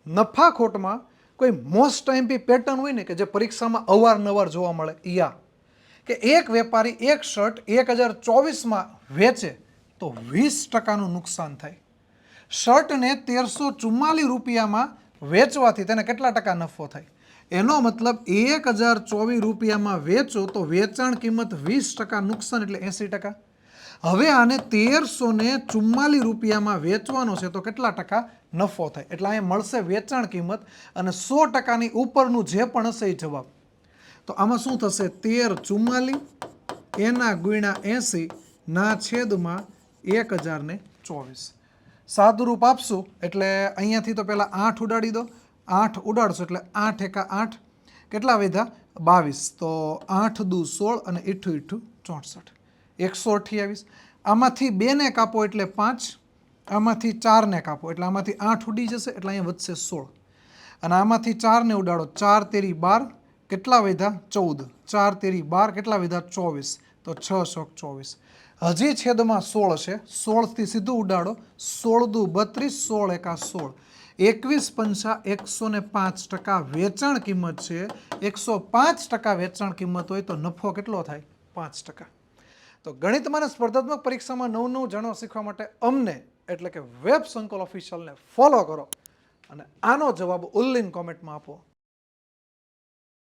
નફા ખોટમાં કોઈ most IMP pattern હોય ને કે જે પરીક્ષામાં અવારનવાર જોવા મળે યા કે એક વેપારી એક શર્ટ 2024માં વેચે તો 20%નું નુકસાન થાય. શર્ટને 1344 રૂપિયામાં વેચવાથી તેને કેટલા ટકા નફો થાય? એનો મતલબ 1024 રૂપિયામાં વેચો તો વેચાણ કિંમત 20% નુકસાન એટલે 80%. હવે આને 1344 રૂપિયામાં વેચવાનો છે તો કેટલા ટકા નફો થાય? એટલે અહીંયા મળશે વેચાણ કિંમત અને 100%ની ઉપરનું જે પણ હશે એ જવાબ. તો આમાં શું થશે? 1344 એના ગુણ્યા 80 ના છેદમાં 1024. સાદું રૂપ આપશું એટલે અહીંયાથી તો પહેલાં 8 ઉડાડી દો. 8 ઉડાડશો એટલે 8 એકા 8 કેટલા વધ્યા? 22. તો 8 દુ 16 અને 8 8 64 128. આમાંથી 2 ને કાપો એટલે 5, આમાંથી 4 ને કાપો એટલે આમાંથી 8 ઉડી જશે એટલે અહીંયા વધશે 16 અને આમાંથી 4 ને ઉડાડો 4 તેરી 12 કેટલા વધ્યા? 14. 4 તેરી 12 કેટલા વધ્યા? 24. તો 6 શોક 24. હજી છેદમાં 16 છે. 16થી સીધું ઉડાડો 16 દુ 32, 16 એકા 16. 21 પંચા 105% વેચાણ કિંમત છે. 105% વેચાણ કિંમત હોય તો નફો કેટલો થાય? 5%. તો ગણિતમાં અને સ્પર્ધાત્મક પરીક્ષામાં નવું જાણવા શીખવા માટે અમને એટલે કે વેબ સંકુલ ઓફિશિયલને ફોલો કરો અને આનો જવાબ ઉલ્લીન કોમેન્ટમાં આપો.